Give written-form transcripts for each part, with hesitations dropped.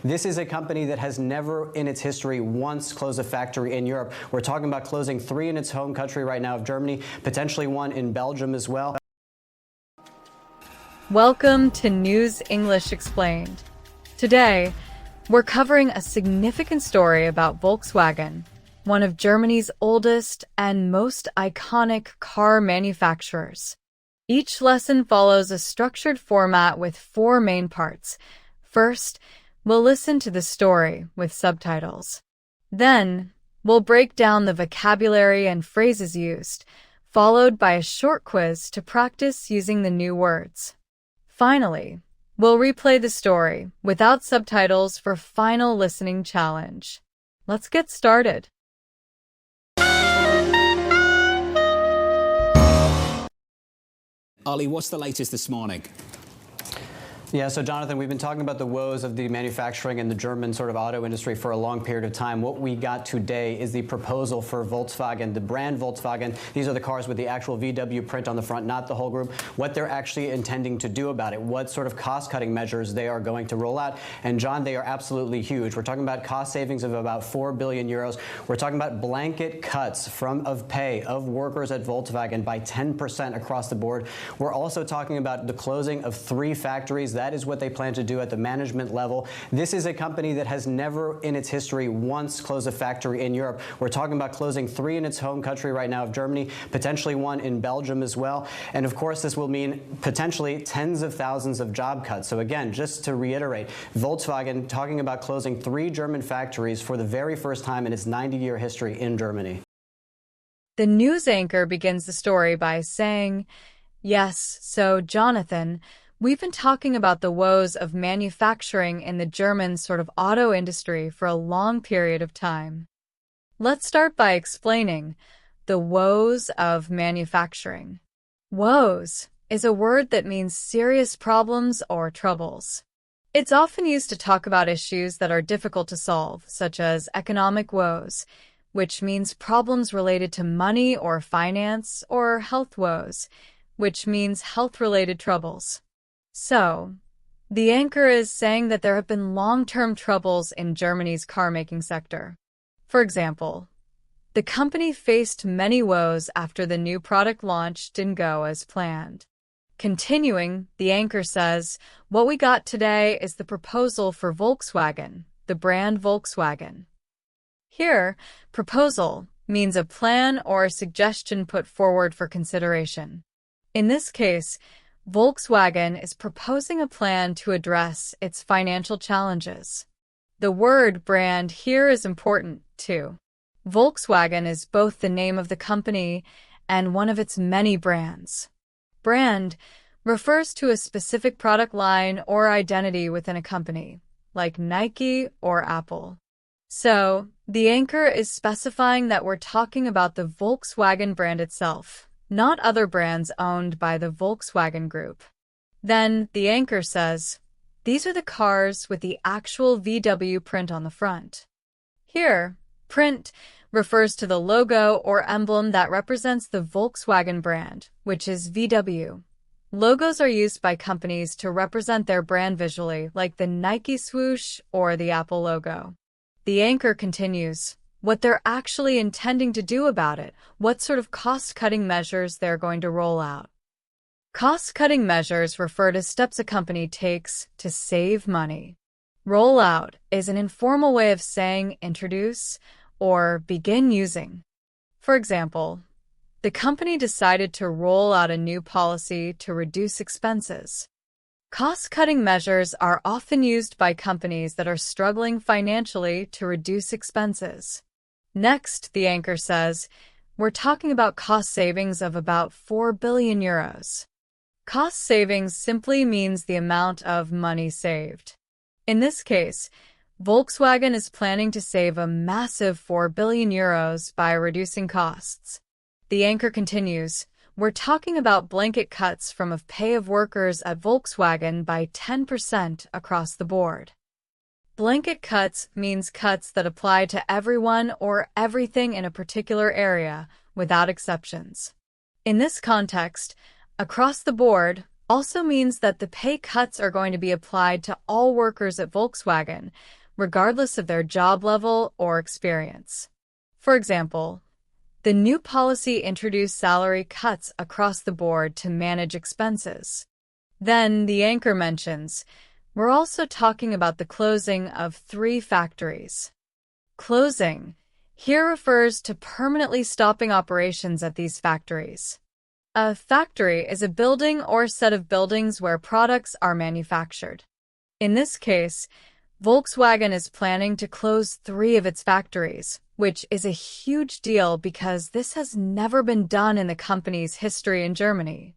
This is a company that has never in its history once closed a factory in Europe. We're talking about closing 3 in its home country right now of Germany, potentially 1 in Belgium as well. Welcome to News English Explained. Today, we're covering a significant story about Volkswagen, one of Germany's oldest and most iconic car manufacturers. Each lesson follows a structured format with 4 main parts. First, we'll listen to the story with subtitles. Then, we'll break down the vocabulary and phrases used, followed by a short quiz to practice using the new words. Finally, we'll replay the story without subtitles for final listening challenge. Let's get started. Ollie, what's the latest this morning? Yeah, so Jonathan, we've been talking about the woes of the manufacturing and the German sort of auto industry for a long period of time. What we got today is the proposal for Volkswagen, the brand Volkswagen. These are the cars with the actual VW print on the front, not the whole group. What they're actually intending to do about it, what sort of cost-cutting measures they are going to roll out. And John, they are absolutely huge. We're talking about cost savings of about 4 billion euros. We're talking about blanket cuts of pay of workers at Volkswagen by 10% across the board. We're also talking about the closing of 3 factories. That is what they plan to do at the management level. This is a company that has never in its history once closed a factory in Europe. We're talking about closing 3 in its home country right now of Germany, potentially 1 in Belgium as well. And of course, this will mean potentially tens of thousands of job cuts. So again, just to reiterate, Volkswagen talking about closing 3 German factories for the very first time in its 90-year history in Germany. The news anchor begins the story by saying, "Yes, so Jonathan, we've been talking about the woes of manufacturing in the German sort of auto industry for a long period of time. Let's start by explaining the woes of manufacturing. Woes is a word that means serious problems or troubles. It's often used to talk about issues that are difficult to solve, such as economic woes, which means problems related to money or finance, or health woes, which means health-related troubles. So, the anchor is saying that there have been long-term troubles in Germany's car-making sector. For example, the company faced many woes after the new product launch didn't go as planned. Continuing, the anchor says, what we got today is the proposal for Volkswagen, the brand Volkswagen. Here, proposal means a plan or a suggestion put forward for consideration. In this case, Volkswagen is proposing a plan to address its financial challenges. The word brand here is important, too. Volkswagen is both the name of the company and one of its many brands. Brand refers to a specific product line or identity within a company, like Nike or Apple. So, the anchor is specifying that we're talking about the Volkswagen brand itself, not other brands owned by the Volkswagen Group. Then, the anchor says, these are the cars with the actual VW print on the front. Here, print refers to the logo or emblem that represents the Volkswagen brand, which is VW. Logos are used by companies to represent their brand visually, like the Nike swoosh or the Apple logo. The anchor continues, what they're actually intending to do about it, what sort of cost-cutting measures they're going to roll out. Cost-cutting measures refer to steps a company takes to save money. Roll out is an informal way of saying introduce or begin using. For example, the company decided to roll out a new policy to reduce expenses. Cost-cutting measures are often used by companies that are struggling financially to reduce expenses. Next, the anchor says, we're talking about cost savings of about 4 billion euros. Cost savings simply means the amount of money saved. In this case, Volkswagen is planning to save a massive 4 billion euros by reducing costs. The anchor continues, we're talking about blanket cuts from of pay of workers at Volkswagen by 10% across the board. Blanket cuts means cuts that apply to everyone or everything in a particular area, without exceptions. In this context, across the board also means that the pay cuts are going to be applied to all workers at Volkswagen, regardless of their job level or experience. For example, the new policy introduced salary cuts across the board to manage expenses. Then the anchor mentions, we're also talking about the closing of 3 factories. Closing here refers to permanently stopping operations at these factories. A factory is a building or set of buildings where products are manufactured. In this case, Volkswagen is planning to close 3 of its factories, which is a huge deal because this has never been done in the company's history in Germany.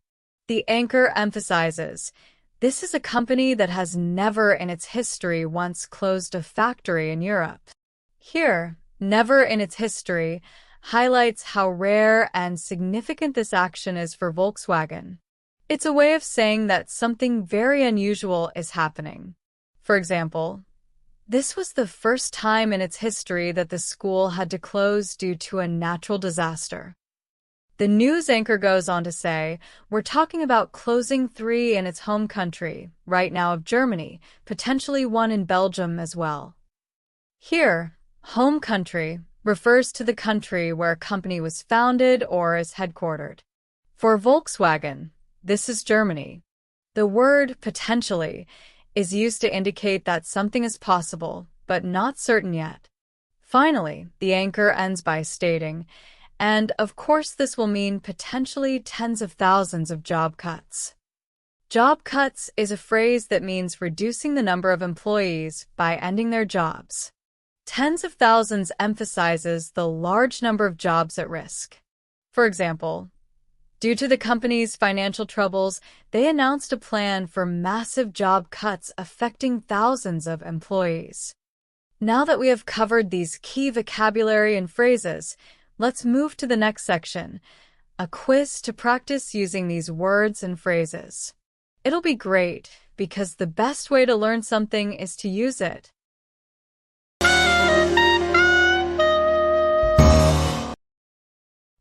The anchor emphasizes, this is a company that has never in its history once closed a factory in Europe. Here, never in its history highlights how rare and significant this action is for Volkswagen. It's a way of saying that something very unusual is happening. For example, this was the first time in its history that the school had to close due to a natural disaster. The news anchor goes on to say, we're talking about closing 3 in its home country, right now of Germany, potentially 1 in Belgium as well. Here, home country refers to the country where a company was founded or is headquartered. For Volkswagen, this is Germany. The word potentially is used to indicate that something is possible, but not certain yet. Finally, the anchor ends by stating, and of course this will mean potentially tens of thousands of job cuts. Job cuts is a phrase that means reducing the number of employees by ending their jobs. Tens of thousands emphasizes the large number of jobs at risk. For example, due to the company's financial troubles, they announced a plan for massive job cuts affecting thousands of employees. Now that we have covered these key vocabulary and phrases, let's move to the next section, a quiz to practice using these words and phrases. It'll be great because the best way to learn something is to use it.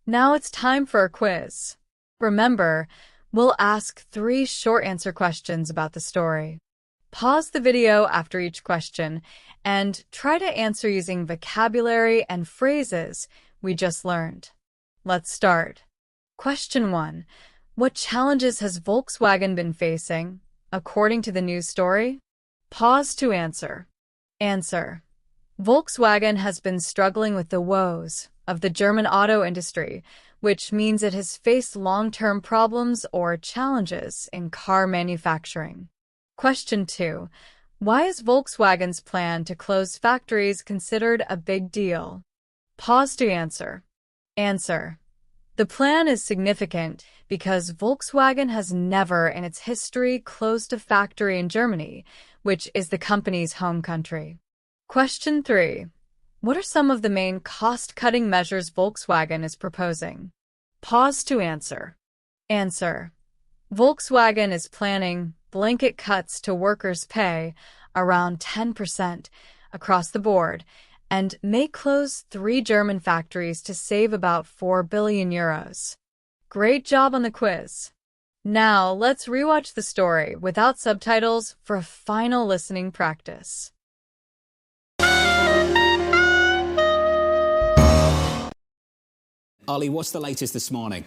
Now it's time for a quiz. Remember, we'll ask 3 short answer questions about the story. Pause the video after each question and try to answer using vocabulary and phrases we just learned. Let's start. Question 1. What challenges has Volkswagen been facing, according to the news story? Pause to answer. Answer. Volkswagen has been struggling with the woes of the German auto industry, which means it has faced long-term problems or challenges in car manufacturing. Question 2. Why is Volkswagen's plan to close factories considered a big deal? Pause to answer. Answer. The plan is significant because Volkswagen has never in its history closed a factory in Germany, which is the company's home country. Question 3. What are some of the main cost-cutting measures Volkswagen is proposing? Pause to answer. Answer. Volkswagen is planning blanket cuts to workers' pay around 10% across the board and may close 3 German factories to save about 4 billion euros. Great job on the quiz. Now let's rewatch the story without subtitles for a final listening practice. Ollie, what's the latest this morning?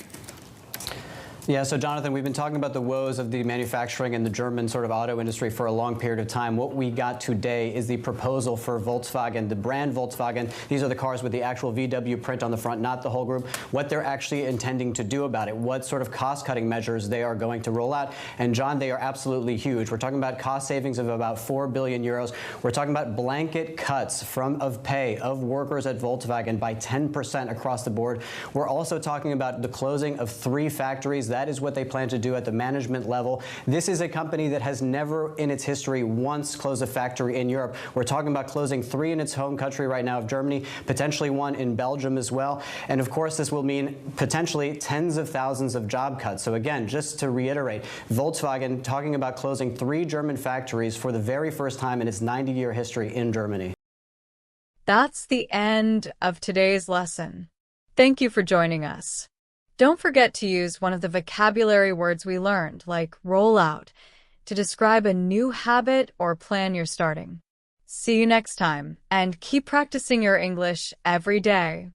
Yeah, so Jonathan, we've been talking about the woes of the manufacturing and the German sort of auto industry for a long period of time. What we got today is the proposal for Volkswagen, the brand Volkswagen. These are the cars with the actual VW print on the front, not the whole group. What they're actually intending to do about it, what sort of cost-cutting measures they are going to roll out. And John, they are absolutely huge. We're talking about cost savings of about 4 billion euros. We're talking about blanket cuts of pay of workers at Volkswagen by 10% across the board. We're also talking about the closing of 3 factories. That is what they plan to do at the management level. This is a company that has never in its history once closed a factory in Europe. We're talking about closing 3 in its home country right now of Germany, potentially 1 in Belgium as well. And of course, this will mean potentially tens of thousands of job cuts. So again, just to reiterate, Volkswagen talking about closing 3 German factories for the very first time in its 90-year history in Germany. That's the end of today's lesson. Thank you for joining us. Don't forget to use one of the vocabulary words we learned, like rollout, to describe a new habit or plan you're starting. See you next time, and keep practicing your English every day.